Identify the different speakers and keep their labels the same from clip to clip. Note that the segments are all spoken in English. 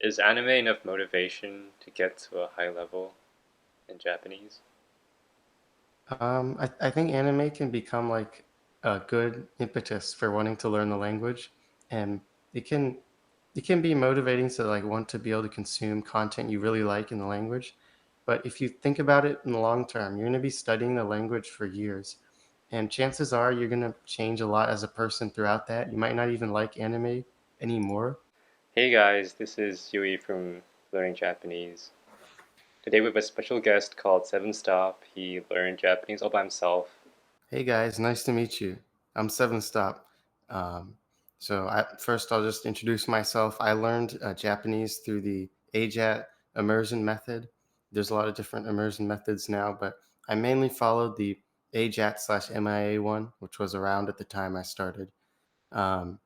Speaker 1: Is anime enough motivation to get to a high level in Japanese?
Speaker 2: I think anime can become like a good impetus for wanting to learn the language, and it can it can be motivating to like want to be able to consume content you really like in the language. But if you think about it in the long term, you're going to be studying the language for years, and chances are you're going to change a lot as a person throughout that. You might not even like anime anymore.
Speaker 1: Hey guys, this is Yui from Learning Japanese. Today we have a special guest called Seven Stop. He learned Japanese all by himself.
Speaker 2: Hey guys, nice to meet you. I'm Seven Stop. Um, first, I'll just introduce myself. I learned Japanese through the AJAT immersion method. There's a lot of different immersion methods now, but I mainly followed the AJAT/MIA one, which was around at the time I started. Um,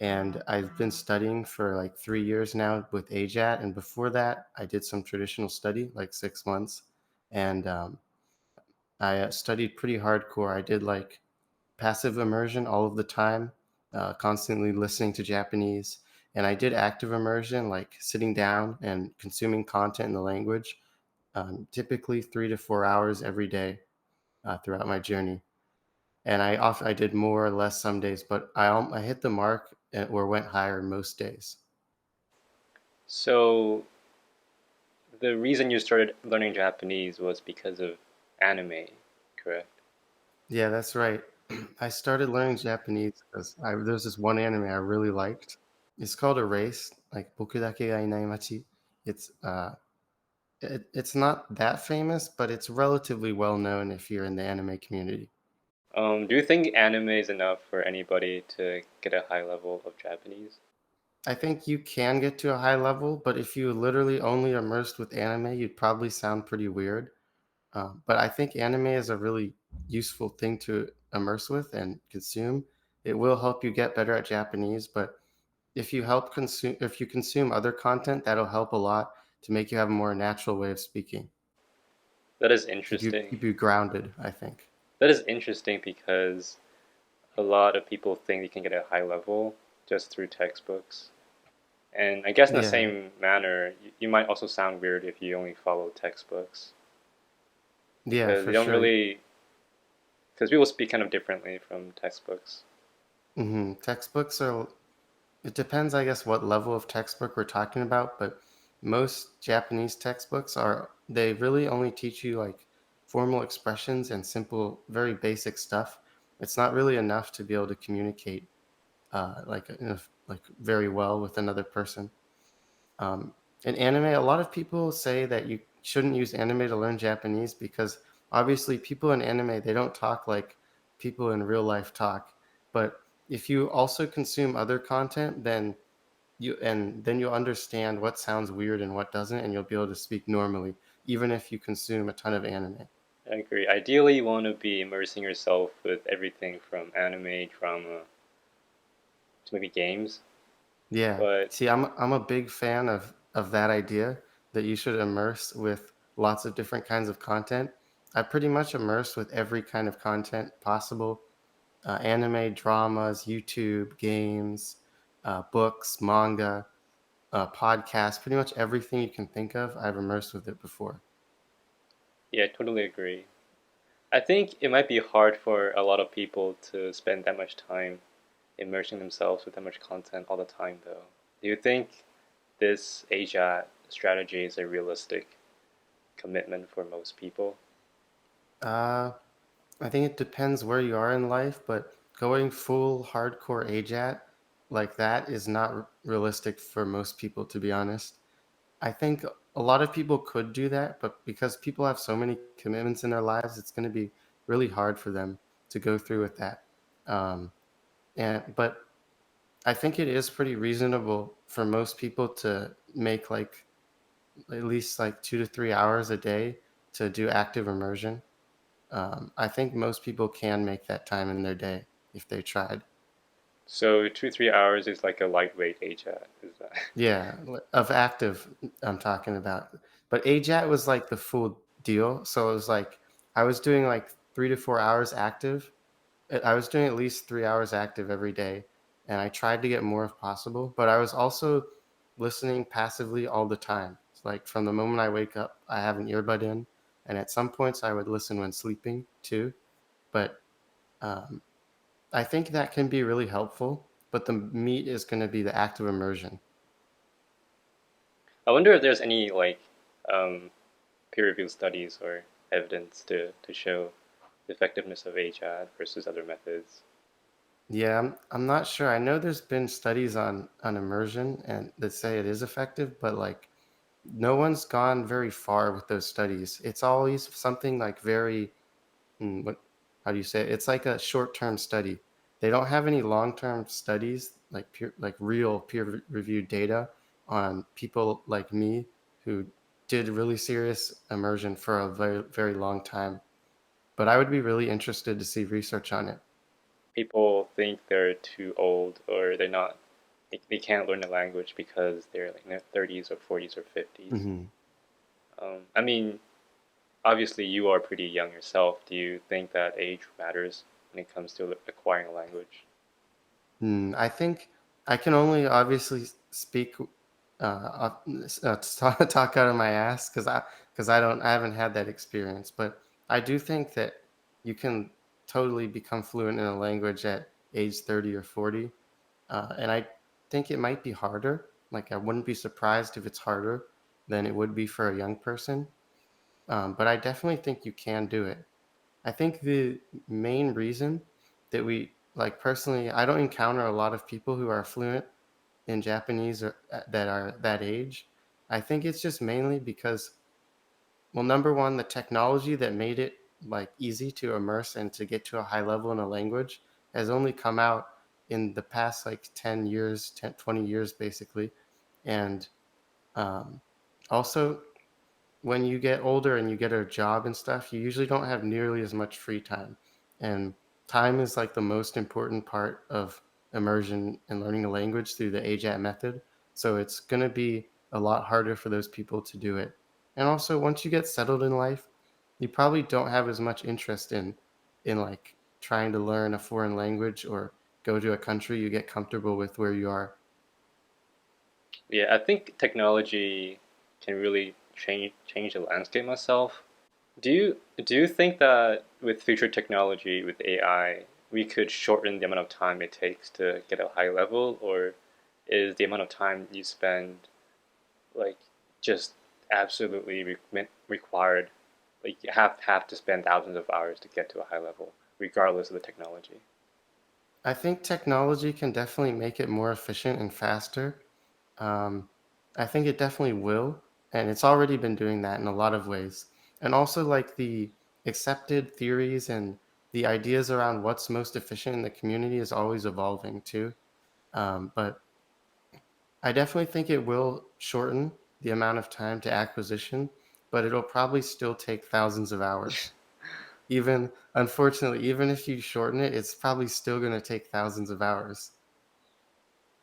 Speaker 2: and I've been studying for like 3 years now with AJAT, and before that, I did some traditional study, like 6 months, and I studied pretty hardcore. I did like passive immersion all of the time, constantly listening to Japanese. And I did active immersion, like sitting down and consuming content in the language, typically 3 to 4 hours every day throughout my journey. And I did more or less some days, but I hit the mark or went higher most days.
Speaker 1: So, the reason you started learning Japanese was because of anime, correct?
Speaker 2: Yeah, that's right. I started learning Japanese because there's this one anime I really liked. It's called Erase, like Boku dake ga inai machi. It's it's not that famous, but it's relatively well known if you're in the anime community.
Speaker 1: Do you think anime is enough for anybody to get a high level of Japanese?
Speaker 2: I think you can get to a high level, but if you literally only immersed with anime, you'd probably sound pretty weird. But I think anime is a really useful thing to immerse with and consume. It will help you get better at Japanese, but if you consume other content, that'll help a lot to make you have a more natural way of speaking.
Speaker 1: That is
Speaker 2: Keep
Speaker 1: interesting.
Speaker 2: you grounded, I think.
Speaker 1: That is interesting because a lot of people think they can get a high level just through textbooks. And I guess in the
Speaker 2: Yeah,
Speaker 1: same manner, you might also sound weird if you only follow textbooks
Speaker 2: yeah,
Speaker 1: because
Speaker 2: for
Speaker 1: you don't
Speaker 2: sure.
Speaker 1: really, because people speak kind of differently from textbooks.
Speaker 2: Textbooks are, it depends, I guess, what level of textbook we're talking about, but most Japanese textbooks they really only teach you like formal expressions and simple, very basic stuff. It's not really enough to be able to communicate like very well with another person. Um, in anime, a lot of people say that you shouldn't use anime to learn Japanese because obviously people in anime they don't talk like people in real life talk. But if you also consume other content, then you'll understand what sounds weird and what doesn't, and you'll be able to speak normally, even if you consume a ton of anime.
Speaker 1: I agree. Ideally, you want to be immersing yourself with everything from anime, drama, to maybe games.
Speaker 2: Yeah.
Speaker 1: But
Speaker 2: See, I'm a big fan of that idea that you should immerse with lots of different kinds of content. I pretty much immersed with every kind of content possible. Anime, dramas, YouTube, games, books, manga, podcasts, pretty much everything you can think of, I've immersed with it before.
Speaker 1: yeah, I totally agree. I think it might be hard for a lot of people to spend that much time immersing themselves with that much content all the time, though. Do you think this AJAT strategy is a realistic commitment for most people?
Speaker 2: Uh, I think it depends where you are in life, but going full hardcore AJAT like that is not realistic for most people, to be honest. I think a lot of people could do that, but because people have so many commitments in their lives, it's going to be really hard for them to go through with that. Um, but I think it is pretty reasonable for most people to make like at least like 2 to 3 hours a day to do active immersion. I think most people can make that time in their day if they tried.
Speaker 1: So 2 3 hours is like a lightweight AJAT. Is that
Speaker 2: Yeah, of active I'm talking about. But AJAT was like the full deal. So it was like I was doing like 3 to 4 hours active. I was doing at least 3 hours active every day, and I tried to get more if possible. But I was also listening passively all the time. It's like from the moment I wake up, I have an earbud in, and at some points I would listen when sleeping too. But um, I think that can be really helpful. But the meat is going to be the active immersion.
Speaker 1: I wonder if there's any like um, peer-reviewed studies or evidence to show the effectiveness of HAD versus other methods.
Speaker 2: Yeah, I'm not sure. I know there's been studies on immersion and that say it is effective, but like no one's gone very far with those studies. It's always something like very what how do you say it? It's like a short-term study. They don't have any long-term studies like real peer-reviewed data on people like me who did really serious immersion for a very long time. But I would be really interested to see research on it.
Speaker 1: People think they're too old or they can't learn the language because they're like in their 30s or 40s or 50s.
Speaker 2: Hmm.
Speaker 1: I mean, obviously you are pretty young yourself. Do you think that age matters when it comes to acquiring a language?
Speaker 2: I think I can only obviously speak talk out of my ass because I haven't had that experience. But I do think that you can totally become fluent in a language at age 30 or 40, and I think it might be harder. Like I wouldn't be surprised if it's harder than it would be for a young person. But I definitely think you can do it. I think the main reason that we like personally, I don't encounter a lot of people who are fluent in Japanese or that are that age. I think it's just mainly because, well, number one, the technology that made it like easy to immerse and to get to a high level in a language has only come out in the past like 10 years, 10, 20 years basically. And um, also when you get older and you get a job and stuff, you usually don't have nearly as much free time. And time is like the most important part of immersion and learning a language through the AJAT method. So it's going to be a lot harder for those people to do it. And also, once you get settled in life, you probably don't have as much interest in like trying to learn a foreign language or go to a country you get comfortable with where you are.
Speaker 1: Yeah, I think technology can really change the landscape myself. Do you think that with future technology, with AI, we could shorten the amount of time it takes to get a high level, or is the amount of time you spend like just absolutely required? Like you have to spend thousands of hours to get to a high level, regardless of the technology.
Speaker 2: I think technology can definitely make it more efficient and faster. Um, I think it definitely will, and it's already been doing that in a lot of ways. And also, like the accepted theories and the ideas around what's most efficient in the community is always evolving too. But I definitely think it will shorten the amount of time to acquisition, but it'll probably still take thousands of hours. Even unfortunately, even if you shorten it, it's probably still going to take thousands of hours.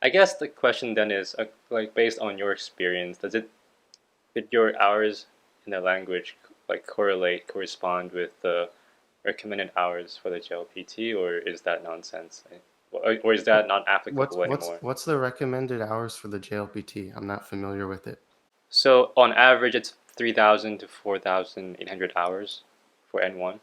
Speaker 1: I guess the question then is like based on your experience, did your hours in the language like correspond with the recommended hours for the JLPT, or is that nonsense? Or is that not applicable anymore?
Speaker 2: What's the recommended hours for the JLPT? I'm not familiar with it.
Speaker 1: So on average, it's 3,000 to 4,800 hours for N1.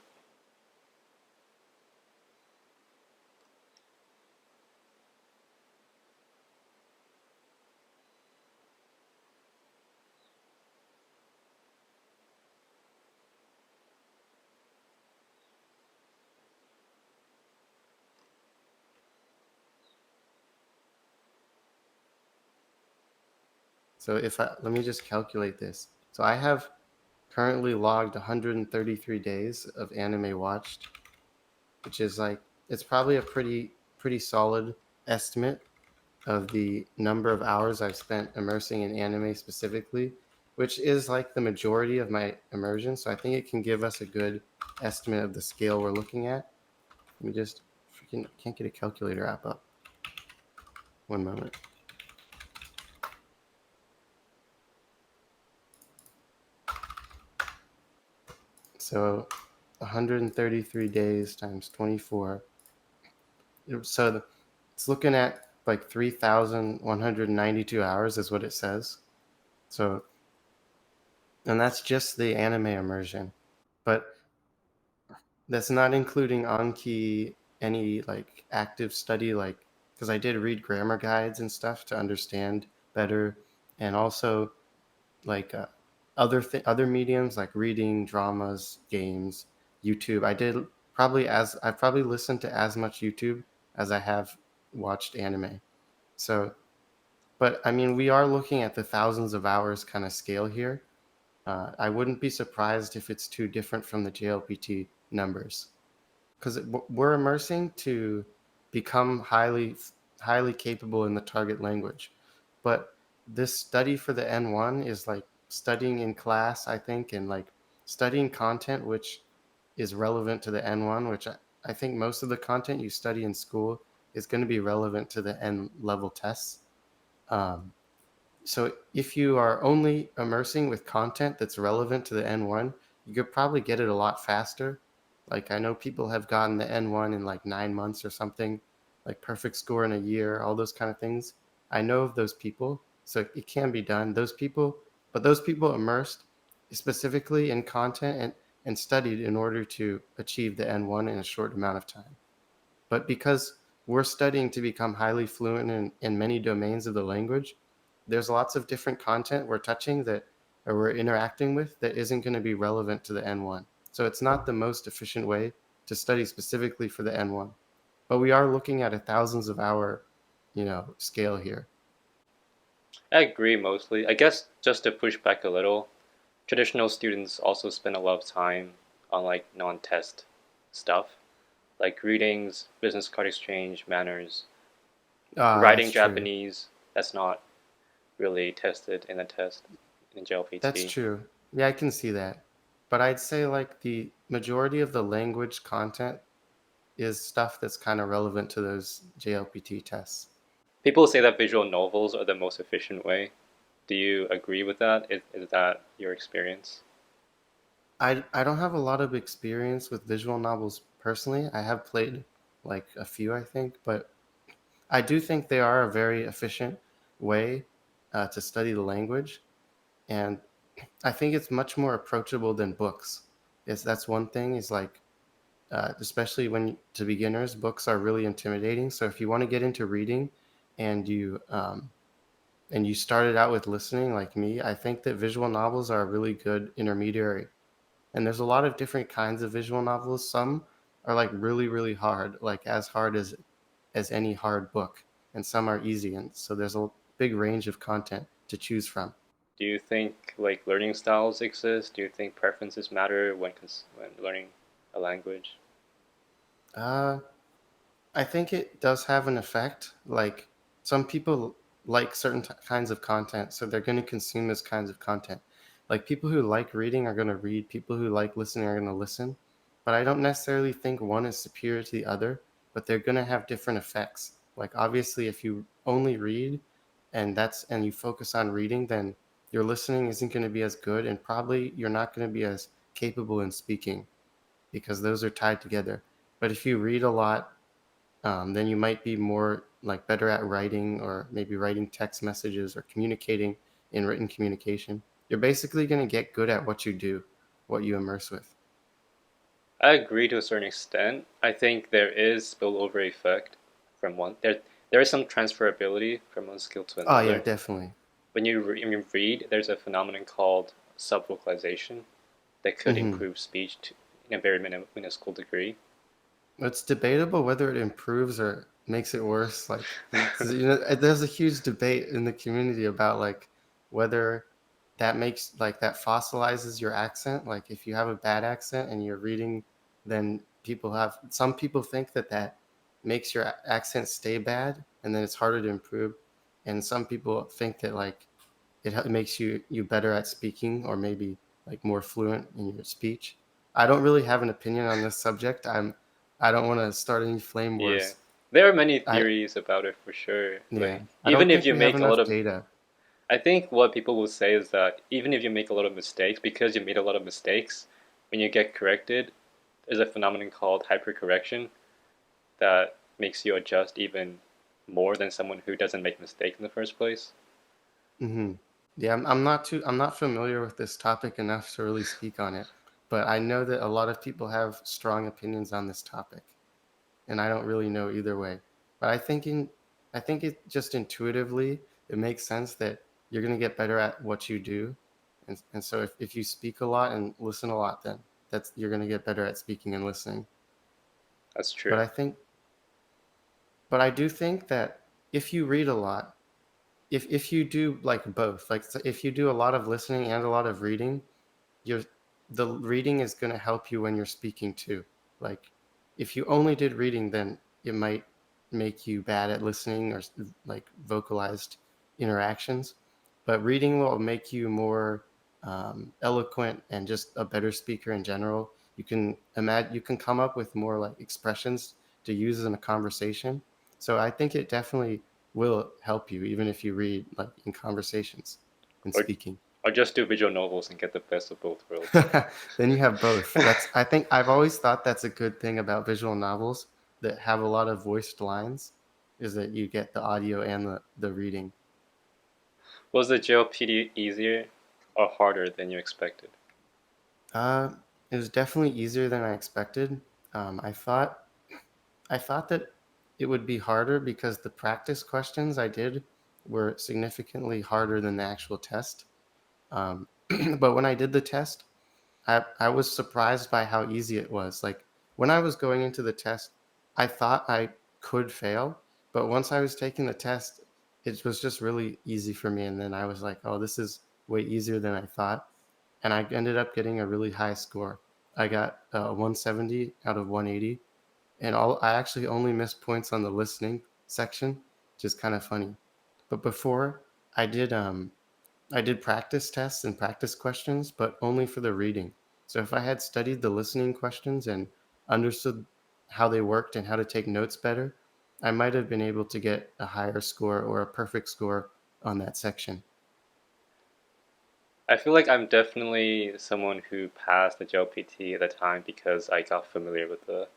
Speaker 2: So if I let me just calculate this. So I have currently logged 133 days of anime watched, which is like it's probably a pretty solid estimate of the number of hours I've spent immersing in anime specifically, which is like the majority of my immersion. So I think it can give us a good estimate of the scale we're looking at. Let me just freaking can't get a calculator app up. One moment. So 133 days times 24. So it's looking at like 3,192 hours is what it says. So, and that's just the anime immersion. But that's not including Anki any like active study, like because I did read grammar guides and stuff to understand better, and also like other mediums like reading, dramas, games, YouTube. I probably listened to as much YouTube as I have watched anime. So, but I mean, we are looking at the thousands of hours kind of scale here. I wouldn't be surprised if it's too different from the JLPT numbers because we're immersing to become highly capable in the target language. But this study for the N1 is like studying in class, I think, and like studying content which is relevant to the N1, which I think most of the content you study in school is going to be relevant to the N level tests. Um, so if you are only immersing with content that's relevant to the N1, you could probably get it a lot faster. Like I know people have gotten the N1 in like 9 months or something, like perfect score in a year, all those kind of things. I know of those people, so it can be done. Those people immersed specifically in content and studied in order to achieve the N1 in a short amount of time. But because we're studying to become highly fluent in many domains of the language, there's lots of different content we're touching that or we're interacting with that isn't going to be relevant to the N1. So it's not the most efficient way to study specifically for the N1. But we are looking at a thousands of hour, scale here.
Speaker 1: I agree mostly. I guess just to push back a little, traditional students also spend a lot of time on like non-test stuff, like readings, business card exchange, manners,
Speaker 2: Ah,
Speaker 1: writing
Speaker 2: that's true.
Speaker 1: Japanese. That's not really tested in a test in
Speaker 2: That's
Speaker 1: JLPT.
Speaker 2: true. Yeah, I can see that. But I'd say like the majority of the language content is stuff that's kind of relevant to those JLPT tests.
Speaker 1: People say that visual novels are the most efficient way. Do you agree with that? Is that your experience?
Speaker 2: I don't have a lot of experience with visual novels personally. I have played like a few, I think, but I do think they are a very efficient way to study the language, and I think it's much more approachable than books. Is that's one thing is like especially when to beginners, books are really intimidating. So if you want to get into reading, and you started out with listening like me, I think that visual novels are a really good intermediary. And there's a lot of different kinds of visual novels. Some are like really hard, like as hard as any hard book, and some are easy. And so there's a big range of content to choose from.
Speaker 1: Do you think like learning styles exist? Do you think preferences matter when learning a language?
Speaker 2: Uh, I think it does have an effect. Like some people like certain kinds of content, so they're going to consume those kinds of content. Like people who like reading are going to read, people who like listening are going to listen. But I don't necessarily think one is superior to the other, but they're going to have different effects. Like obviously if you only read and you focus on reading, then your listening isn't going to be as good and probably you're not going to be as capable in speaking because those are tied together. But if you read a lot, then you might be more like better at writing or maybe writing text messages or communicating in written communication. You're basically going to get good at what you do, what you immerse with.
Speaker 1: I agree to a certain extent. I think there is spillover effect from one there is some transferability from one skill to
Speaker 2: Oh yeah,
Speaker 1: another.
Speaker 2: definitely.
Speaker 1: When you read, there's a phenomenon called subvocalization that could
Speaker 2: Hmm.
Speaker 1: improve speech in a very minuscule degree.
Speaker 2: It's debatable whether it improves or makes it worse. Like, so, there's a huge debate in the community about like whether that makes like that fossilizes your accent. Like, if you have a bad accent and you're reading, then some people think that that makes your accent stay bad, and then it's harder to improve. And some people think that like it makes you better at speaking or maybe like more fluent in your speech. I don't really have an opinion on this subject. I don't want to start any flame
Speaker 1: Yeah,
Speaker 2: wars.
Speaker 1: there are many
Speaker 2: I
Speaker 1: theories about it for sure.
Speaker 2: Yeah,
Speaker 1: Like
Speaker 2: I
Speaker 1: even
Speaker 2: don't
Speaker 1: if
Speaker 2: think
Speaker 1: you
Speaker 2: we have
Speaker 1: make a lot
Speaker 2: enough
Speaker 1: of,
Speaker 2: data.
Speaker 1: I think what people will say is that even if you make a lot of mistakes, because you made a lot of mistakes, when you get corrected, there's a phenomenon called hypercorrection that makes you adjust even more than someone who doesn't make mistakes in the first place?
Speaker 2: Hmm. Yeah, I'm not familiar with this topic enough to really speak on it, but I know that a lot of people have strong opinions on this topic, and I don't really know either way. But I think it just intuitively it makes sense that you're going to get better at what you do, and so if you speak a lot and listen a lot, then that's you're going to get better at speaking and listening.
Speaker 1: That's
Speaker 2: But
Speaker 1: true.
Speaker 2: I think, but I do think that if you read a lot, if you do like both, like so if you do a lot of listening and a lot of reading, you're the reading is going to help you when you're speaking too. Like if you only did reading, then it might make you bad at listening or like vocalized interactions, but reading will make you more eloquent and just a better speaker in general. You can imagine, you can come up with more like expressions to use in a conversation. So I think it definitely will help you even if you read like in conversations and
Speaker 1: Or
Speaker 2: speaking.
Speaker 1: or just do visual novels and get the best of both worlds.
Speaker 2: Then you have both. That's I think I've always thought that's a good thing about visual novels that have a lot of voiced lines is that you get the audio and the reading.
Speaker 1: Was the JLPD easier or harder than you expected?
Speaker 2: Uh, it was definitely easier than I expected. I thought that it would be harder because the practice questions I did were significantly harder than the actual test. Um, but when I did the test, I was surprised by how easy it was. Like when I was going into the test, I thought I could fail, but once I was taking the test, it was just really easy for me. And then I was like, oh, this is way easier than I thought. And I ended up getting a really high score. I got 170 out of 180, and I actually only missed points on the listening section, which is kind of funny. But before I did practice tests and practice questions, but only for the reading. So if I had studied the listening questions and understood how they worked and how to take notes better, I might have been able to get a higher score or a perfect score on that section.
Speaker 1: I feel like I'm definitely someone who passed the JLPT at the time because I got familiar with the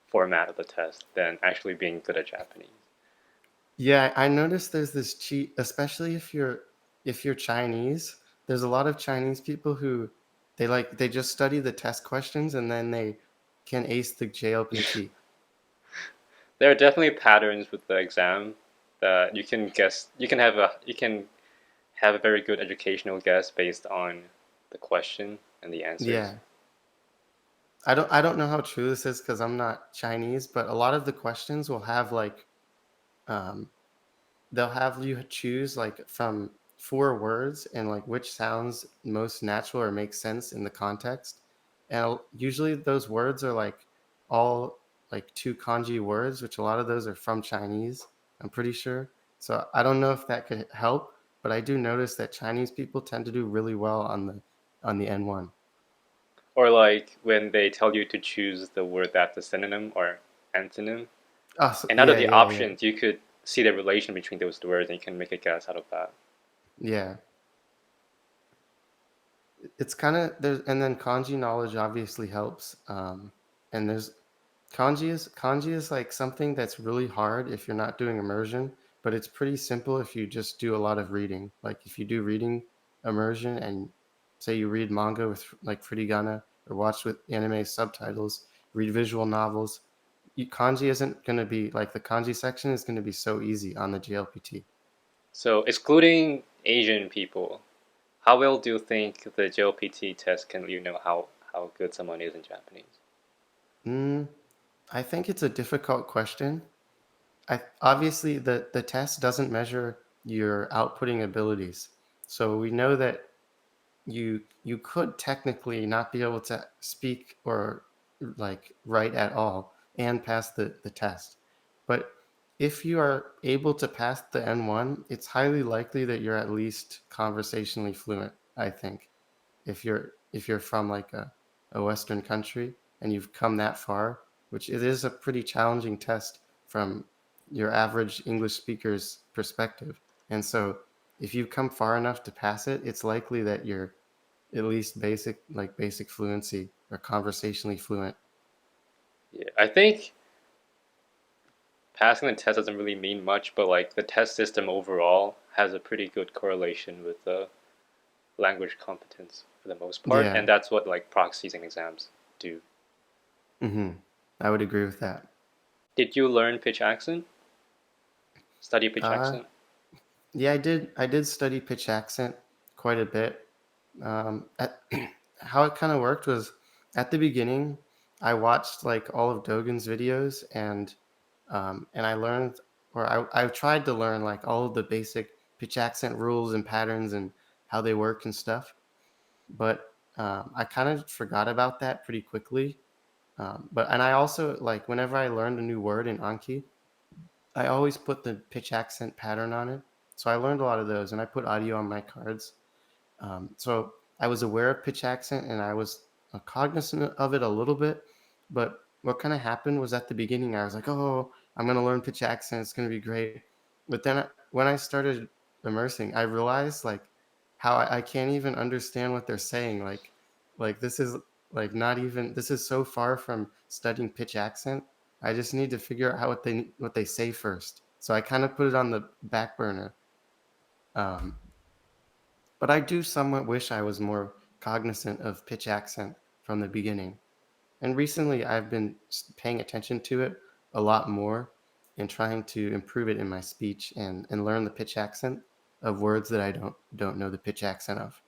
Speaker 1: format of the test than actually being good at Japanese.
Speaker 2: Yeah, I noticed there's this cheat, especially if you're Chinese. There's a lot of Chinese people who they just study the test questions and then they can ace the JLPT.
Speaker 1: There are definitely patterns with the exam that you can guess. You can have a very good educational guess based on the question and the answers.
Speaker 2: Yeah. I don't know how true this is because I'm not Chinese, but a lot of the questions will have like um, they'll have you choose like from four words and like which sounds most natural or makes sense in the context. And usually those words are like all like two kanji words, which a lot of those are from Chinese. I'm pretty sure. So I don't know if that could help, but I do notice that Chinese people tend to do really well on the N1.
Speaker 1: Or like when they tell you to choose the word that's a synonym or antonym,
Speaker 2: Oh, so,
Speaker 1: and out of
Speaker 2: yeah,
Speaker 1: the
Speaker 2: yeah, yeah,
Speaker 1: options, you could see the relation between those words and you can make a guess out of that.
Speaker 2: yeah. It's kind of there's and then kanji knowledge obviously helps. And there's kanji is like something that's really hard if you're not doing immersion, but it's pretty simple if you just do a lot of reading. Like if you do reading immersion and say you read manga with like furigana or watch with anime subtitles, read visual novels, kanji isn't going to be like the kanji section is going to be so easy on the JLPT.
Speaker 1: So, excluding Asian people, how well do you think the JLPT test can know how good someone is in Japanese?
Speaker 2: Mm, I think it's a difficult question. Obviously the test doesn't measure your outputting abilities. So we know that you could technically not be able to speak or like write at all and pass the test. But if you are able to pass the N1, it's highly likely that you're at least conversationally fluent, I think if you're from like a Western country and you've come that far, which it is a pretty challenging test from your average English speaker's perspective. And so if you've come far enough to pass it, it's likely that you're at least basic fluency or conversationally fluent.
Speaker 1: Yeah, I think passing the test doesn't really mean much, but like the test system overall has a pretty good correlation with the language competence for the most part,
Speaker 2: Yeah.
Speaker 1: and that's what like proxies and exams do.
Speaker 2: Mm-hmm. I would agree with that.
Speaker 1: Did you learn pitch accent? Study pitch
Speaker 2: Uh,
Speaker 1: accent?
Speaker 2: yeah, I did study pitch accent quite a bit. How it kind of worked was at the beginning, I watched like all of Dogen's videos and I learned or I tried to learn like all of the basic pitch accent rules and patterns and how they work and stuff. But I kind of forgot about that pretty quickly. But and I also like whenever I learned a new word in Anki, I always put the pitch accent pattern on it. So I learned a lot of those, and I put audio on my cards. So I was aware of pitch accent and I was cognizant of it a little bit. But what kind of happened was at the beginning, I was like, oh, I'm going to learn pitch accent. It's going to be great. But then when I started immersing, I realized like how I can't even understand what they're saying. Like this is like not even, this is so far from studying pitch accent. I just need to figure out how what they say first. So I kind of put it on the back burner. Um, but I do somewhat wish I was more cognizant of pitch accent from the beginning. And recently I've been paying attention to it a lot more and trying to improve it in my speech and learn the pitch accent of words that I don't know the pitch accent of.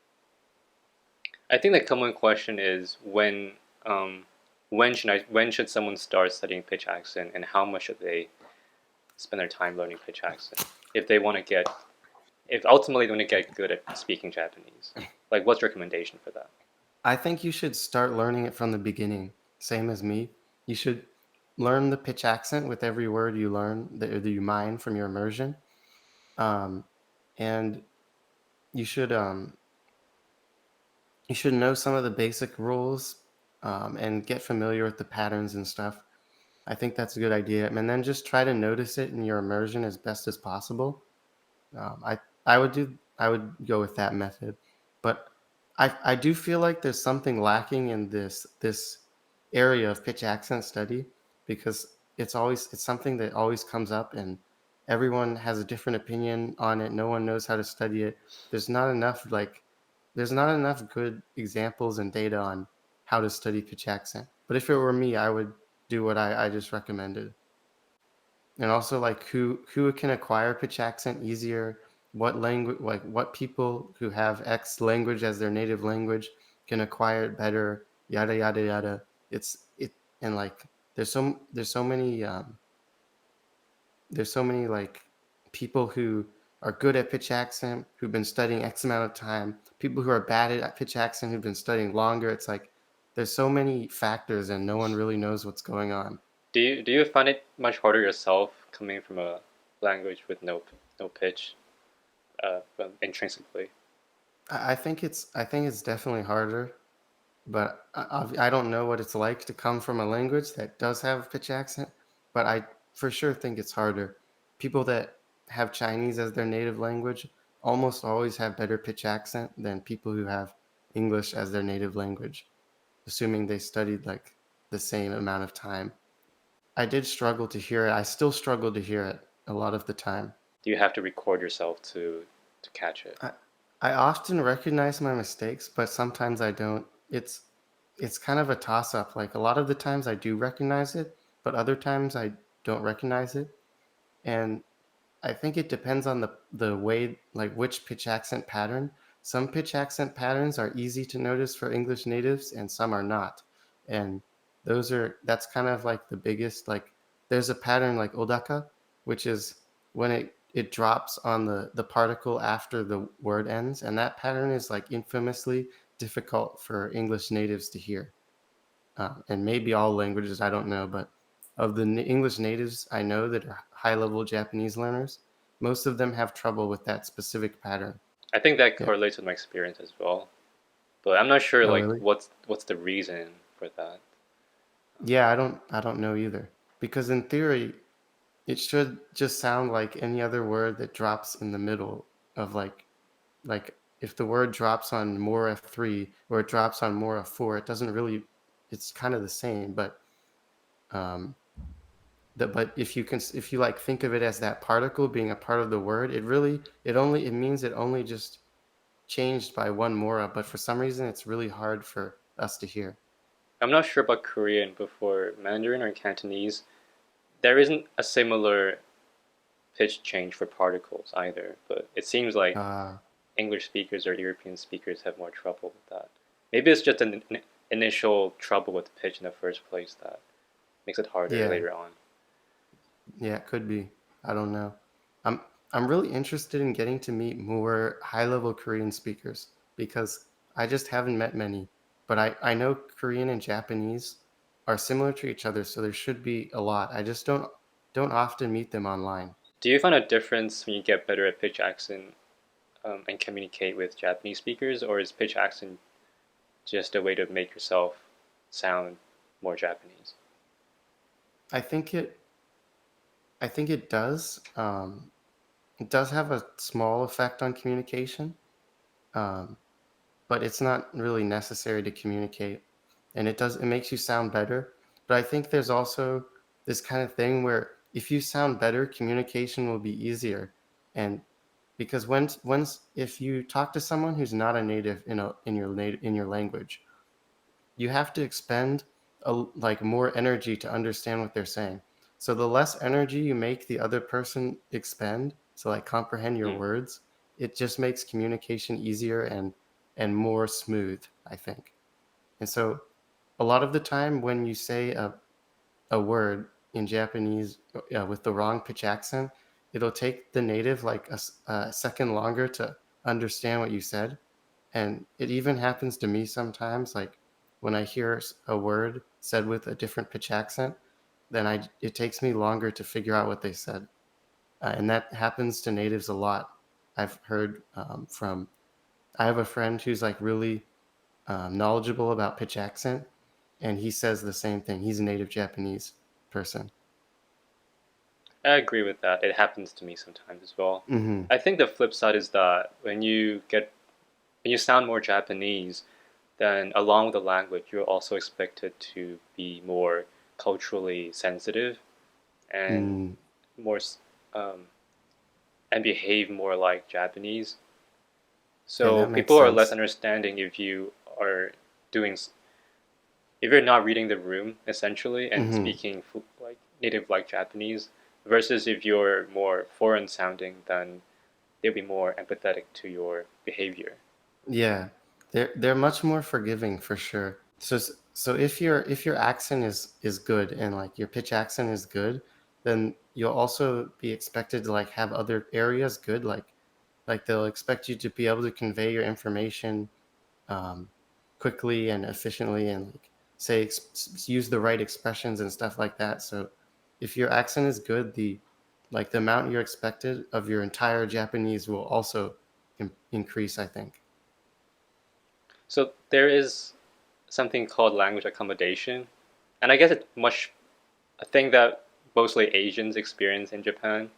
Speaker 1: I think the common question is when should someone start studying pitch accent and how much should they spend their time learning pitch accent if they want to get if ultimately they want to get good at speaking Japanese. Like what's your recommendation for that?
Speaker 2: I think you should start learning it from the beginning, same as me. You should learn the pitch accent with every word you learn that you mine from your immersion. Um, and you should um, you should know some of the basic rules and get familiar with the patterns and stuff. I think that's a good idea. And then just try to notice it in your immersion as best as possible. I would go with that method, but I do feel like there's something lacking in this area of pitch accent study because it's something that always comes up and everyone has a different opinion on it. No one knows how to study it. There's not enough like there's not enough good examples and data on how to study pitch accent. But if it were me, I would do what I just recommended. And also like who can acquire pitch accent easier, what language, like what people who have X language as their native language can acquire it better, yada yada yada. It and like there's so many like people who are good at pitch accent who've been studying X amount of time, people who are bad at pitch accent who've been studying longer. It's like there's so many factors and no one really knows what's going on.
Speaker 1: Do you find it much harder yourself coming from a language with no pitch intrinsically?
Speaker 2: I think it's definitely harder, but I don't know what it's like to come from a language that does have pitch accent, but I for sure think it's harder. People that have Chinese as their native language almost always have better pitch accent than people who have English as their native language, assuming they studied like the same amount of time. I did struggle to hear it. I still struggle to hear it a lot of the time.
Speaker 1: Do you have to record yourself to catch it?
Speaker 2: I, I often recognize my mistakes, but sometimes I don't. It's kind of a toss up. Like a lot of the times I do recognize it, but other times I don't recognize it. And I think it depends on the way, like which pitch accent pattern. Some pitch accent patterns are easy to notice for English natives, and some are not. And that's kind of like the biggest. Like there's a pattern like odaka, which is when it drops on the particle after the word ends, and that pattern is like infamously difficult for English natives to hear. And maybe all languages, I don't know, but of the English natives I know that are high level Japanese learners, most of them have trouble with that specific pattern.
Speaker 1: I think that
Speaker 2: Yeah.
Speaker 1: correlates with my experience as well, but I'm not sure
Speaker 2: Oh,
Speaker 1: like
Speaker 2: really?
Speaker 1: what's the reason for that.
Speaker 2: Yeah, I don't know either. Because in theory, it should just sound like any other word that drops in the middle of like if the word drops on more F3 or it drops on more F4, it doesn't really it's kind of the same, but um But if you like think of it as that particle being a part of the word, it means it only just changed by one mora, but for some reason it's really hard for us to hear.
Speaker 1: I'm not sure about Korean, but for Mandarin or Cantonese, there isn't a similar pitch change for particles either. But it seems like
Speaker 2: Uh,
Speaker 1: English speakers or European speakers have more trouble with that. Maybe it's just an initial trouble with pitch in the first place that makes it harder
Speaker 2: yeah,
Speaker 1: later on.
Speaker 2: yeah, it could be. I don't know. I'm I'm really interested in getting to meet more high-level Korean speakers because I just haven't met many. But I know Korean and Japanese are similar to each other, so there should be a lot. I just don't often meet them online.
Speaker 1: Do you find a difference when you get better at pitch accent and communicate with Japanese speakers, or is pitch accent just a way to make yourself sound more Japanese?
Speaker 2: I think it I think it does. It does have a small effect on communication, um, but it's not really necessary to communicate. And it makes you sound better. But I think there's also this kind of thing where if you sound better, communication will be easier. And because once if you talk to someone who's not a native in your language, you have to expend like more energy to understand what they're saying. So the less energy you make the other person expend to like comprehend your
Speaker 1: Hmm.
Speaker 2: words, it just makes communication easier and more smooth, I think. And so a lot of the time when you say a word in Japanese with the wrong pitch accent, it'll take the native like a second longer to understand what you said. And it even happens to me sometimes, like when I hear a word said with a different pitch accent, then it takes me longer to figure out what they said. And that happens to natives a lot. I've heard from, I have a friend who's like really knowledgeable about pitch accent, and he says the same thing. He's a native Japanese person.
Speaker 1: I agree with that. It happens to me sometimes as well.
Speaker 2: Hmm.
Speaker 1: I think the flip side is that when you sound more Japanese, then along with the language, you're also expected to be more culturally sensitive and
Speaker 2: Mm.
Speaker 1: more um, and behave more like Japanese.
Speaker 2: Yeah,
Speaker 1: So
Speaker 2: that makes
Speaker 1: people are less
Speaker 2: sense.
Speaker 1: understanding if you are doing if you're not reading the room essentially and
Speaker 2: Hmm.
Speaker 1: speaking like native like Japanese versus if you're more foreign sounding, then they'll be more empathetic to your behavior.
Speaker 2: Yeah, they're much more forgiving for sure. So if your accent is good and like your pitch accent is good, then you'll also be expected to like have other areas good, like they'll expect you to be able to convey your information um, quickly and efficiently and like use the right expressions and stuff like that. So if your accent is good, the amount you're expected of your entire Japanese will also increase, I think.
Speaker 1: So there is something called language accommodation, and I guess it's much a thing that mostly Asians experience in Japan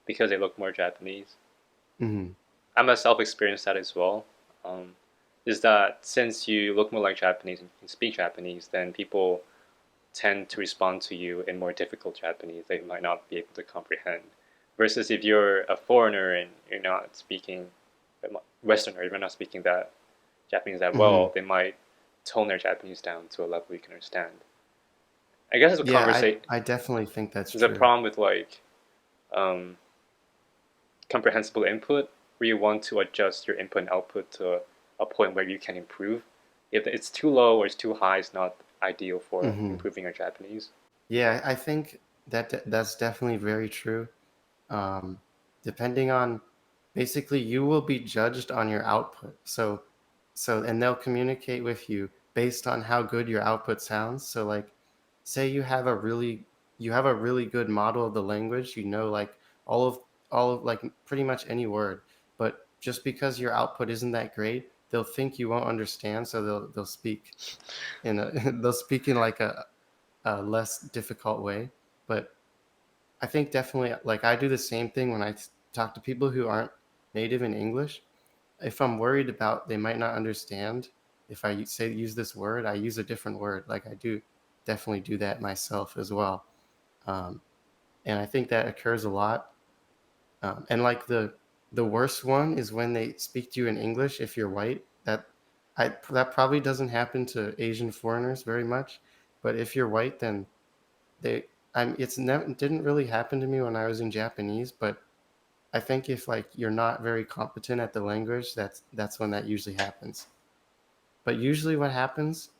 Speaker 1: because they look more Japanese.
Speaker 2: Hmm.
Speaker 1: I myself experienced that as well. Um, is that since you look more like Japanese and can speak Japanese, then people tend to respond to you in more difficult Japanese they might not be able to comprehend. Versus if you're a foreigner and you're not speaking Westerner, you're not speaking that Japanese that well,
Speaker 2: Hmm.
Speaker 1: they might tone their Japanese down to a level you can understand. I guess it's a
Speaker 2: Yeah,
Speaker 1: conversation.
Speaker 2: I definitely think that's
Speaker 1: There's a
Speaker 2: true.
Speaker 1: problem with like um, comprehensible input where you want to adjust your input and output to a point where you can improve. If it's too low or it's too high, it's not ideal for
Speaker 2: Hmm.
Speaker 1: improving your Japanese.
Speaker 2: Yeah, I think that's definitely very true. Um, Depending on basically you will be judged on your output. And they'll communicate with you based on how good your output sounds. So like say you have a really good model of the language, you know like all of all of like pretty much any word, but just because your output isn't that great, they'll think you won't understand, so they'll speak in a they'll speak in like a less difficult way. But I think definitely, like I do the same thing when talk to people who aren't native in English. If I'm worried about they might not understand, if I use this word, I use a different word. Like I do definitely do that myself as well. um, and I think that occurs a lot. And like the worst one is when they speak to you in English if you're white. That probably doesn't happen to Asian foreigners very much, but if you're white, then they it's never it didn't really happen to me when I was in Japanese, but I think if like you're not very competent at the language, that's when that usually happens. But usually what happens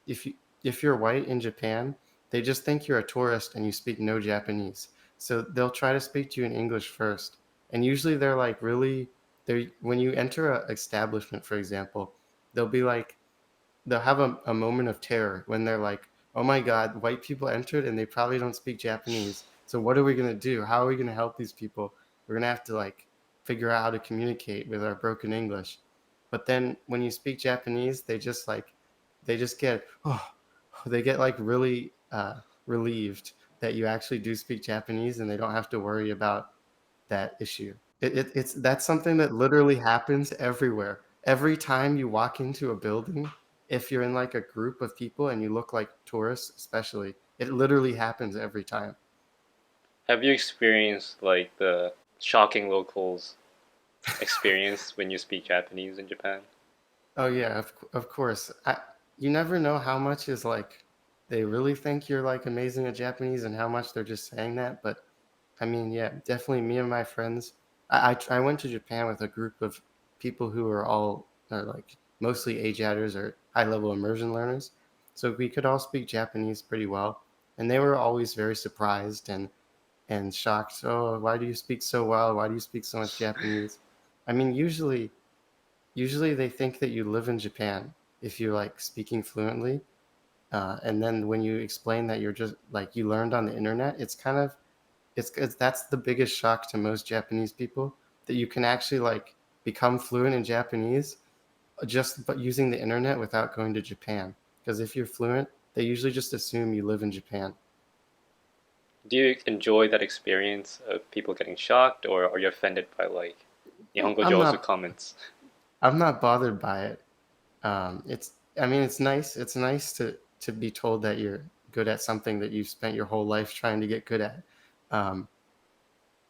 Speaker 2: if you're white in Japan, they just think you're a tourist and you speak no Japanese. So they'll try to speak to you in English first. And usually they're like really they when you enter a establishment, for example, they'll be like they'll have a moment of terror when they're like, oh my God, white people entered and they probably don't speak Japanese. So what are we going to do? How are we going to help these people? We're going to have to like figure out how to communicate with our broken English. But then when you speak Japanese, they just get, oh, they get like really relieved that you actually do speak Japanese and they don't have to worry about that issue. It's that's something that literally happens everywhere. Every time you walk into a building, if you're in like a group of people and you look like tourists, especially, it literally happens every time.
Speaker 1: Have you experienced like the shocking locals experience when you speak Japanese in Japan?
Speaker 2: Oh yeah, of course. You never know how much is like they really think you're like amazing at Japanese and how much they're just saying that. But I mean, yeah, definitely me and my friends. I went to Japan with a group of people who are all are like mostly AJATers or high level immersion learners. So we could all speak Japanese pretty well. And they were always very surprised and shocked. Oh, why do you speak so well? Why do you speak so much Japanese? I mean, usually they think that you live in Japan if you're like speaking fluently. And then when you explain that you're just like you learned on the internet, it's that's the biggest shock to most Japanese people that you can actually like become fluent in Japanese just but using the internet without going to Japan. Because if you're fluent, they usually just assume you live in Japan.
Speaker 1: Do you enjoy that experience of people getting shocked, or are you offended by like Nihongo
Speaker 2: I'm
Speaker 1: Josu
Speaker 2: not
Speaker 1: comments?
Speaker 2: I'm not bothered by it. It's I mean it's nice. It's nice to be told that you're good at something that you've spent your whole life trying to get good at. Um,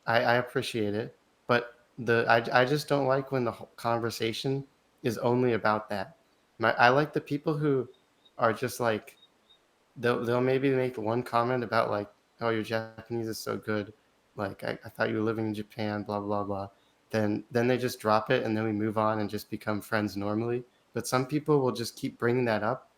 Speaker 2: I appreciate it, but I just don't like when the whole conversation is only about that. I like the people who are just like they'll maybe make one comment about like, oh, your Japanese is so good, like I thought you were living in Japan, blah blah blah. Then they just drop it and then we move on and just become friends normally. But some people will just keep bringing that up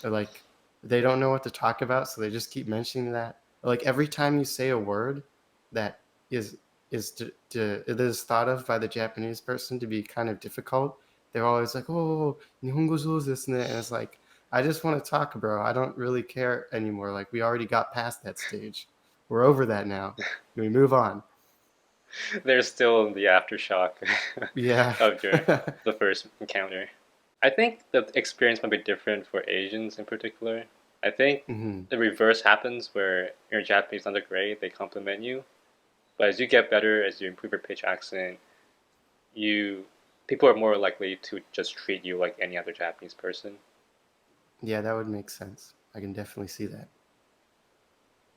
Speaker 2: or like they don't know what to talk about, so they just keep mentioning that. Or like every time you say a word that is it is thought of by the Japanese person to be kind of difficult, they're always like, "Oh, Nihongo sou desu ne," and it's like, I just want to talk, bro. I don't really care anymore. Like we already got past that stage. We're over that now. We move on.
Speaker 1: There's still the aftershock
Speaker 2: Yeah.
Speaker 1: of your the first encounter. I think the experience might be different for Asians in particular. I think
Speaker 2: hmm
Speaker 1: the reverse happens where your Japanese not that great, they compliment you. But as you get better, as you improve your pitch accent, you people are more likely to just treat you like any other Japanese person.
Speaker 2: Yeah, that would make sense. I can definitely see that.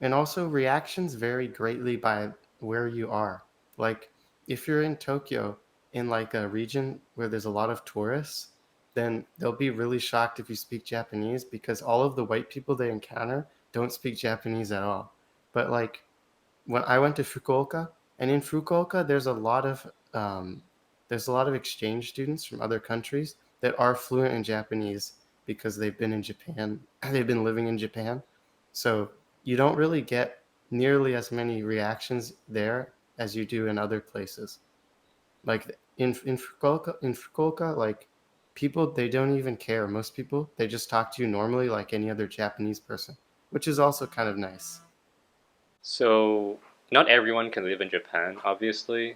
Speaker 2: And also, reactions vary greatly by where you are. Like, if you're in Tokyo, in like a region where there's a lot of tourists, then they'll be really shocked if you speak Japanese because all of the white people they encounter don't speak Japanese at all. But like when I went to Fukuoka, and in Fukuoka, there's a lot of exchange students from other countries that are fluent in Japanese because they've been in Japan, they've been living in Japan. So you don't really get nearly as many reactions there as you do in other places. Like in Fukuoka, like people they don't even care. Most people they just talk to you normally like any other Japanese person, which is also kind of nice.
Speaker 1: So not everyone can live in Japan, obviously.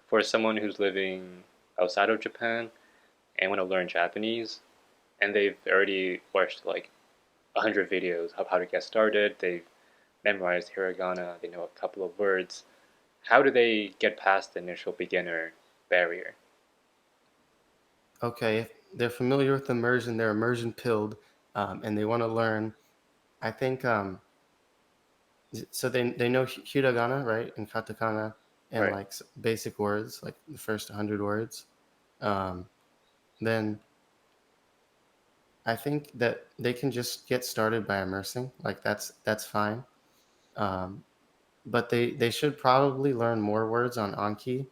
Speaker 1: For someone who's living outside of Japan and want to learn Japanese, and they've already watched like 100 videos of how to get started, they've memorized hiragana, they know a couple of words. How do they get past the initial beginner barrier?
Speaker 2: Okay, if they're familiar with immersion, they're immersion pilled, and they want to learn. I think So they know hiragana, right, and katakana, and
Speaker 1: Right.
Speaker 2: like basic words, like the first 100 words. Um, then I think that they can just get started by immersing. Like that's fine. Um, but they should probably learn more words on Anki.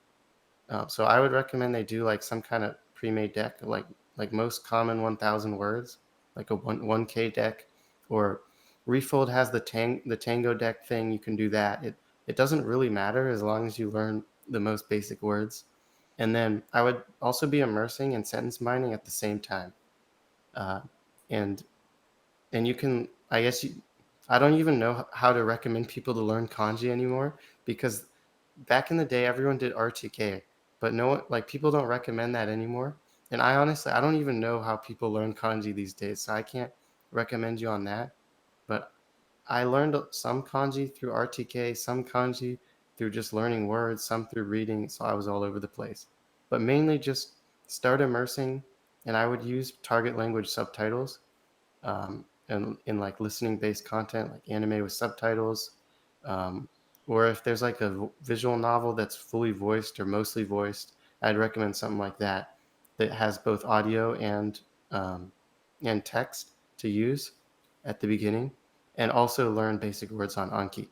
Speaker 2: So I would recommend they do like some kind of pre-made deck, like most common 1,000 words, like a 1K deck, or Refold has the Tango deck thing. You can do that. It doesn't really matter as long as you learn the most basic words. And then I would also be immersing in sentence mining at the same time. Uh, and and you can, I guess you, I don't even know how to recommend people to learn kanji anymore, because back in the day everyone did RTK, but no one, like, people don't recommend that anymore. And I honestly, I don't even know how people learn kanji these days, so I can't recommend you on that. But I learned some kanji through RTK, some kanji through just learning words, some through reading, so I was all over the place. But mainly just start immersing, and I would use target language subtitles, and in like listening based content, like anime with subtitles, um, or if there's like a visual novel that's fully voiced or mostly voiced, I'd recommend something like that that has both audio um, and text to use at the beginning, and also learn basic words on Anki.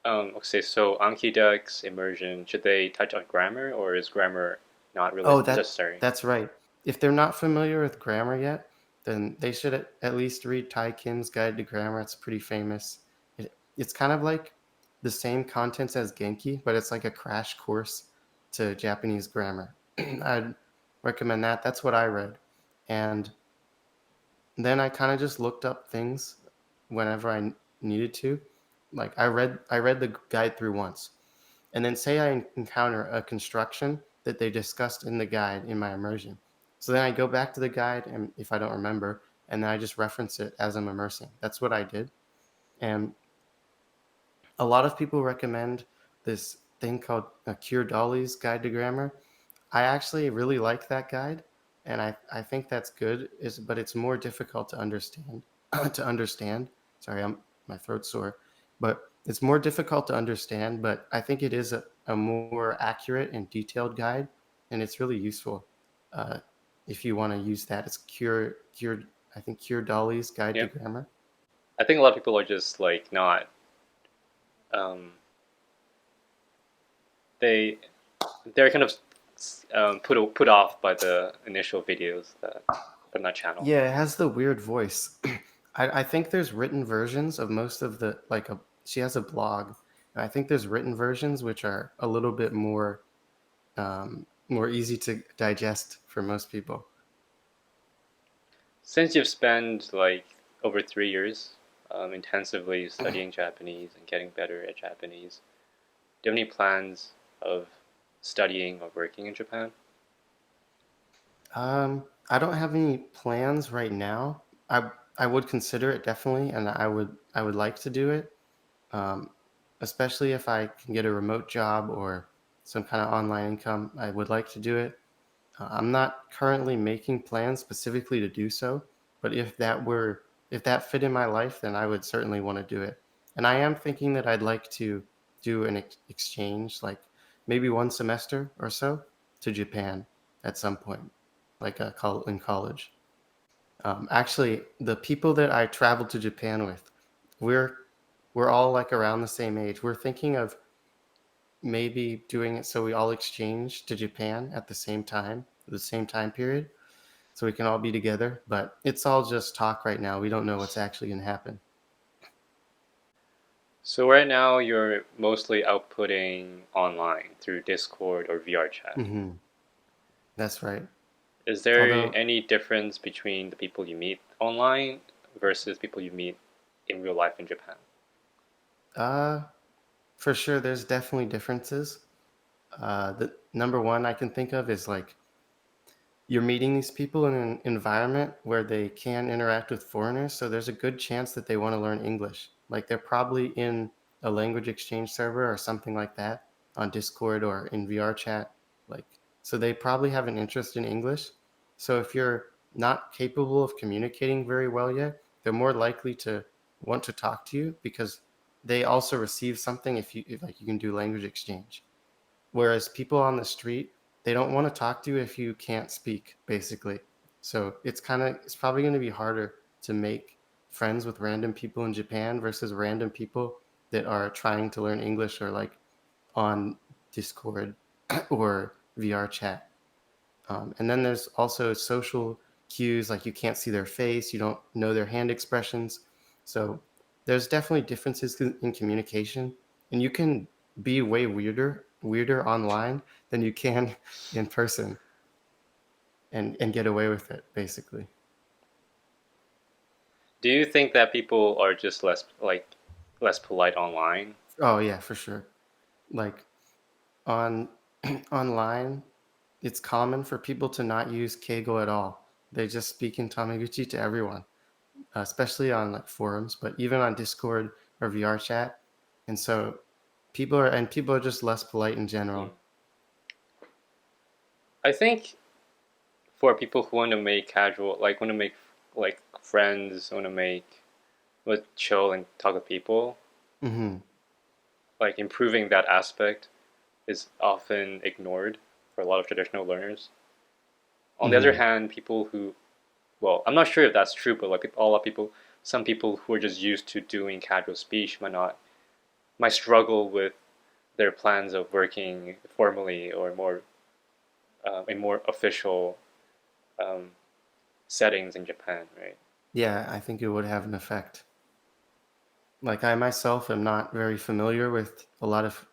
Speaker 1: Okay, so Anki decks, immersion, should they touch on grammar, or is grammar not really
Speaker 2: Oh,
Speaker 1: necessary?
Speaker 2: that's right. If they're not familiar with grammar yet, then they should at least read Tai Kim's Guide to Grammar. It's pretty famous. It's kind of like the same contents as Genki, but it's like a crash course to Japanese grammar. I'd recommend that. That's what I read. And then I kind of just looked up things whenever I needed to. Like I read the guide through once. And then say I encounter a construction that they discussed in the guide in my immersion. So then I go back to the guide, and if I don't remember, and then I just reference it as I'm immersing. That's what I did. And a lot of people recommend this thing called Cure Dolly's Guide to Grammar. I actually really like that guide, and I think that's good. But it's more difficult to understand. To understand. Sorry, my throat's sore, but it's more difficult to understand. But I think it is a more accurate and detailed guide, and it's really useful uh, if you want to use that. It's Cure. I think Cure Dolly's Guide to
Speaker 1: Yeah,
Speaker 2: Grammar.
Speaker 1: I think a lot of people are just like not. Um, they they're kind of put off by the initial videos that from that channel.
Speaker 2: Yeah, it has the weird voice. I think there's written versions of most of the, like, she has a blog, and I think there's written versions which are a little bit more easy to digest for most people.
Speaker 1: Since you've spent like over 3 years intensively studying Japanese and getting better at Japanese, do you have any plans of studying or working in Japan?
Speaker 2: I don't have any plans right now. I would consider it definitely, and I would like to do it, um, especially if I can get a remote job or some kind of online income. I would like to do it. I'm not currently making plans specifically to do so, but if that fit in my life, then I would certainly want to do it. And I am thinking that I'd like to do an exchange, like maybe one semester or so, to Japan at some point, like in college. Actually, the people that I traveled to Japan with, we're we're all like around the same age. We're thinking of maybe doing it so we all exchange to Japan at the same time period, so we can all be together. But it's all just talk right now. We don't know what's actually going to happen.
Speaker 1: So right now you're mostly outputting online through Discord or VR chat.
Speaker 2: Hmm. That's right.
Speaker 1: Is there
Speaker 2: Although,
Speaker 1: any difference between the people you meet online versus people you meet in real life in Japan?
Speaker 2: uh, for sure, there's definitely differences. The number one I can think of is like you're meeting these people in an environment where they can interact with foreigners, so there's a good chance that they want to learn English. Like they're probably in a language exchange server or something like that on Discord or in VR chat. Like, so they probably have an interest in English. So if you're not capable of communicating very well yet, they're more likely to want to talk to you because they also receive something if like you can do language exchange. Whereas people on the street, they don't want to talk to you if you can't speak, basically. So it's probably going to be harder to make friends with random people in Japan versus random people that are trying to learn English or like on Discord or VR chat. And then there's also social cues, like you can't see their face, you don't know their hand expressions. So there's definitely differences in communication, and you can be way weirder online than you can in person, and get away with it, basically.
Speaker 1: Do you think that people are just less polite online?
Speaker 2: Oh yeah, for sure. Like on online, it's common for people to not use keigo at all. They just speak in Tamaguchi to everyone, especially on like forums, but even on Discord or VR chat. And so people are just less polite in
Speaker 1: Hmm.
Speaker 2: general.
Speaker 1: I think for people who want to make casual, like want to make like friends, want to make with chill and talk with people,
Speaker 2: Hmm.
Speaker 1: like improving that aspect is often ignored for a lot of traditional learners. On the other
Speaker 2: Hmm.
Speaker 1: hand, people who, well, I'm not sure if that's true, but like a lot of people, some people who are just used to doing casual speech might struggle with their plans of working formally or more in more official um, settings in Japan, right?
Speaker 2: Yeah, I think it would have an effect. Like I myself am not very familiar with a lot of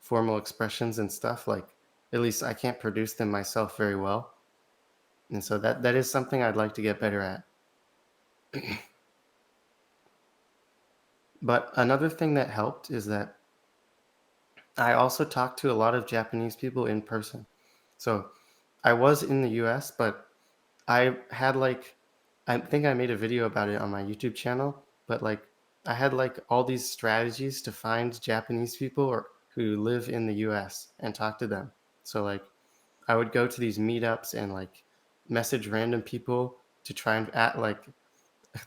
Speaker 2: formal expressions and stuff. Like at least I can't produce them myself very well, and so that is something I'd like to get better at. But another thing that helped is that I also talked to a lot of Japanese people in person. So I was in the US, but I had like, I think I made a video about it on my YouTube channel, but like I had like all these strategies to find Japanese people or who live in the US and talk to them. So like I would go to these meetups and like message random people to try and at like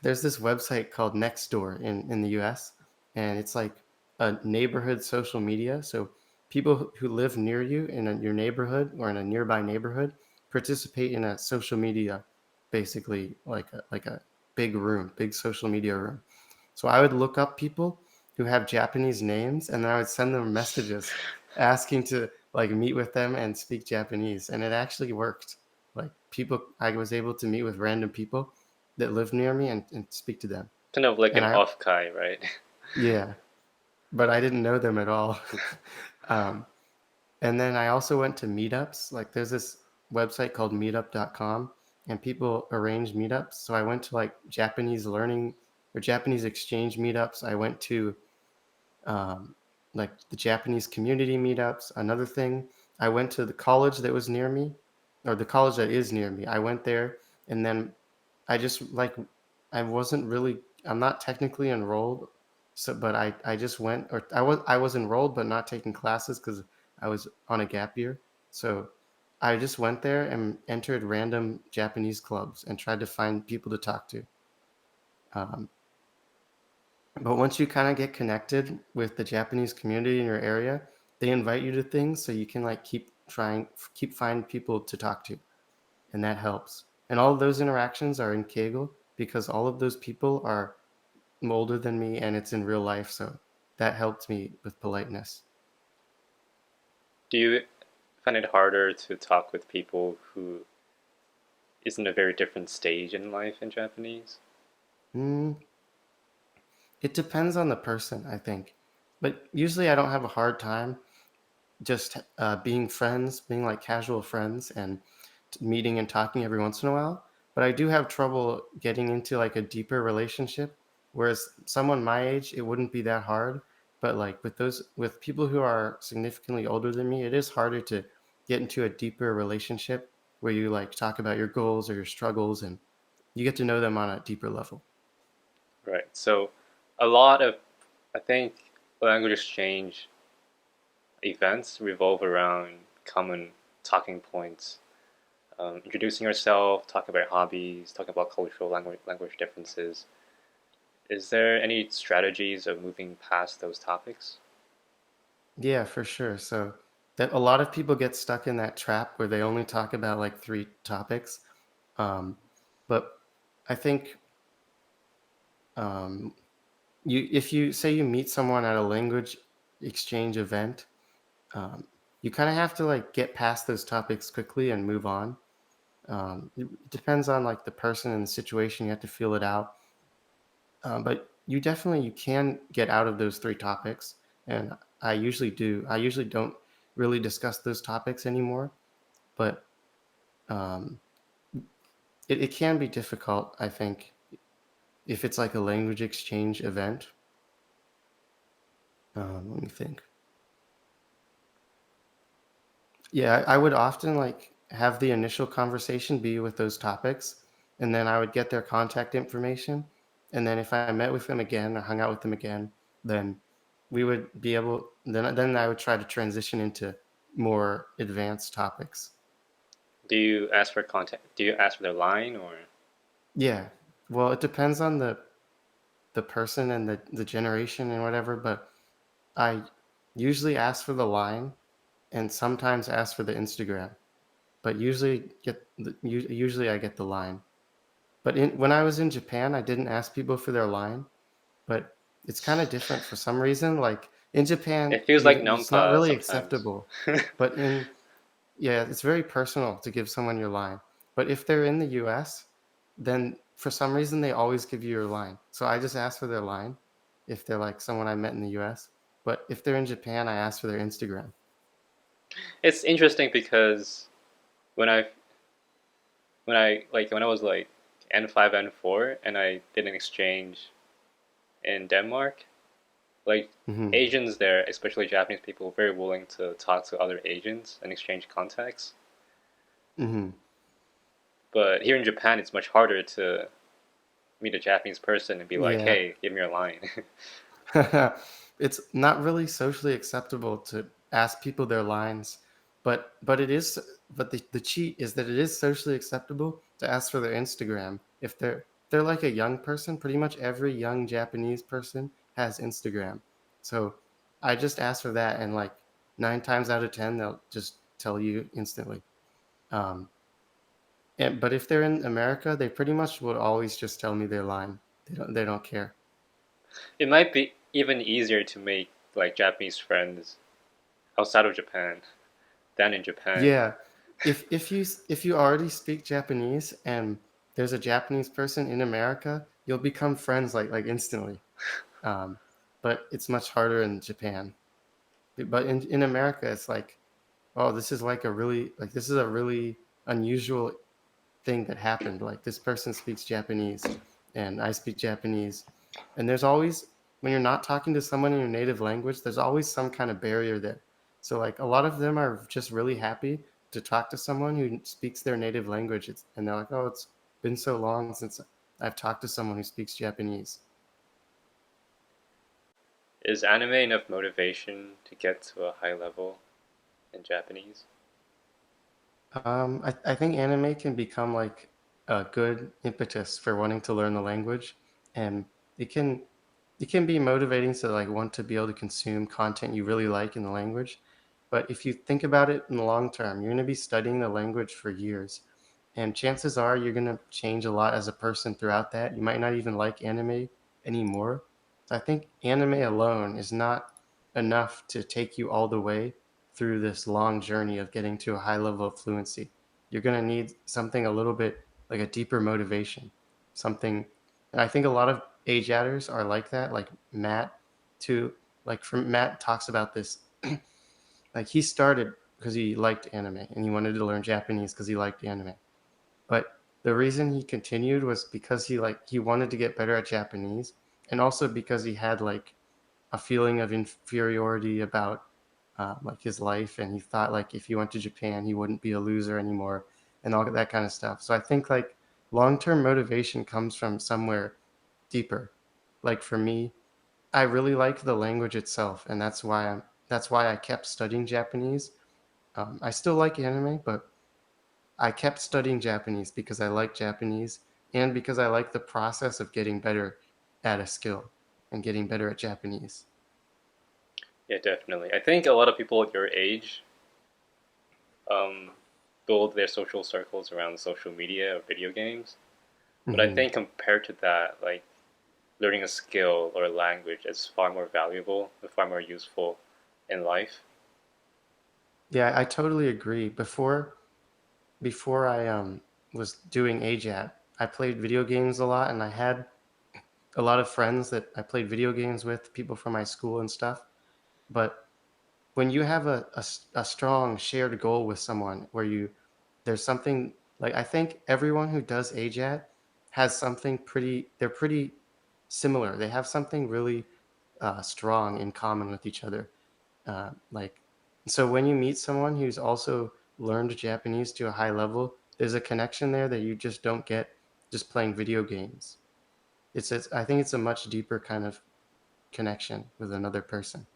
Speaker 2: there's this website called Nextdoor in the US, and it's like a neighborhood social media. So people who live near you in your neighborhood or in a nearby neighborhood participate in a social media, basically like a big room, big social media room. So I would look up people who have Japanese names, and then I would send them messages asking to like meet with them and speak Japanese, and it actually worked. Like people, I was able to meet with random people that live near me and speak to them.
Speaker 1: Kind of like
Speaker 2: And
Speaker 1: an
Speaker 2: I,
Speaker 1: off kai, right?
Speaker 2: yeah, but I didn't know them at all. um, and then I also went to meetups. Like there's this website called meetup.com, and people arrange meetups. So I went to like Japanese learning or Japanese exchange meetups. I went to um, like the Japanese community meetups. Another thing, I went to the college that was near me, or the college that is near me. I went there, and then I just like I wasn't really. I'm not technically enrolled, so but I just went, or I was enrolled but not taking classes because I was on a gap year. So I just went there and entered random Japanese clubs and tried to find people to talk to. Um, but once you kind of get connected with the Japanese community in your area, they invite you to things so you can like keep finding people to talk to, and that helps. And all of those interactions are in Kegel because all of those people are older than me and it's in real life, so that helped me with politeness.
Speaker 1: Do you find it harder to talk with people who is in a very different stage in life in Japanese?
Speaker 2: Mm, it depends on the person, I think. But usually I don't have a hard time just being friends, being like casual friends, and meeting and talking every once in a while. But I do have trouble getting into like a deeper relationship. Whereas someone my age, it wouldn't be that hard. But like with people who are significantly older than me, it is harder to get into a deeper relationship where you like talk about your goals or your struggles and you get to know them on a deeper level.
Speaker 1: Right. So a lot of, I think, language exchange events revolve around common talking points. Introducing yourself, talking about hobbies, talking about cultural language differences. Is there any strategies of moving past those topics?
Speaker 2: Yeah, for sure. So that a lot of people get stuck in that trap where they only talk about like three topics. Um, but I think um, you if you say you meet someone at a language exchange event, you kind of have to like get past those topics quickly and move on. It depends on like the person and the situation. You have to feel it out. But you can get out of those three topics, and I usually do. I usually don't really discuss those topics anymore, but um, it can be difficult. I think if it's like a language exchange event. Let me think. Yeah, I would often like have the initial conversation be with those topics, and then I would get their contact information, and then if I met with them again or hung out with them again, then we would be able. Then I would try to transition into more advanced topics.
Speaker 1: Do you ask for contact? Do you ask for their line or?
Speaker 2: Yeah, well, it depends on the person and the generation and whatever, but I usually ask for the line and sometimes ask for the Instagram, but usually I get the line. But when I was in Japan, I didn't ask people for their line, but it's kind of different for some reason. Like in Japan,
Speaker 1: It feels like
Speaker 2: it's not
Speaker 1: Nampa
Speaker 2: really
Speaker 1: sometimes.
Speaker 2: acceptable. But yeah, it's very personal to give someone your line. But if they're in the US, then for some reason they always give you your line. So I just ask for their line if they're like someone I met in the US. But if they're in Japan, I ask for their Instagram.
Speaker 1: It's interesting because when I when I was like N5 N4 and I did an exchange in Denmark, like
Speaker 2: Hmm.
Speaker 1: Asians there, especially Japanese people, were very willing to talk to other Asians and exchange contacts.
Speaker 2: Hmm.
Speaker 1: But here in Japan, it's much harder to meet a Japanese person and be like,
Speaker 2: Yeah.
Speaker 1: "Hey, give me your line."
Speaker 2: It's not really socially acceptable to ask people their lines, but it is the cheat is that it is socially acceptable to ask for their Instagram. If they're like a young person, pretty much every young Japanese person has Instagram. So I just ask for that and like 9 times out of 10 they'll just tell you instantly. Um but if they're in America, they pretty much would always just tell me their line. They don't care.
Speaker 1: It might be even easier to make like Japanese friends outside of Japan than in Japan.
Speaker 2: Yeah. If you already speak Japanese and there's a Japanese person in America, you'll become friends like instantly. Um, but it's much harder in Japan. But in America, it's like, oh, this is a really unusual thing that happened. Like this person speaks Japanese and I speak Japanese. And there's always, when you're not talking to someone in your native language, there's always some kind of barrier there. So like a lot of them are just really happy to talk to someone who speaks their native language. And they're like, oh, it's been so long since I've talked to someone who speaks Japanese.
Speaker 1: Is anime enough motivation to get to a high level in Japanese?
Speaker 2: I think anime can become like a good impetus for wanting to learn the language, and it can it can be motivating to like want to be able to consume content you really like in the language. But if you think about it in the long term, you're going to be studying the language for years, and chances are you're going to change a lot as a person throughout that. You might not even like anime anymore. So I think anime alone is not enough to take you all the way through this long journey of getting to a high level of fluency. You're going to need something a little bit like a deeper motivation, something. And I think a lot of age adders are like that, like Matt, too. Like from Matt talks about this, like he started because he liked anime and he wanted to learn Japanese because he liked anime. But the reason he continued was because he wanted to get better at Japanese and also because he had like a feeling of inferiority about like his life, and he thought like if he went to Japan, he wouldn't be a loser anymore, and all that kind of stuff. So I think like long-term motivation comes from somewhere deeper. Like for me, I really like the language itself, and that's why I kept studying Japanese. I still like anime, but I kept studying Japanese because I like Japanese and because I like the process of getting better add a skill and getting better at Japanese.
Speaker 1: Yeah, definitely. I think a lot of people at your age um, build their social circles around social media or video games. But I
Speaker 2: Hmm.
Speaker 1: think compared to that, like learning a skill or a language is far more valuable and far more useful in life.
Speaker 2: Yeah, I totally agree. Before I was doing AJAT, I played video games a lot, and I had a lot of friends that I played video games with, people from my school and stuff. But when you have a strong shared goal with someone where there's something like, I think everyone who does AJAT has something they're pretty similar. They have something really strong in common with each other. Like, so when you meet someone who's also learned Japanese to a high level, there's a connection there that you just don't get just playing video games. I think it's a much deeper kind of connection with another person.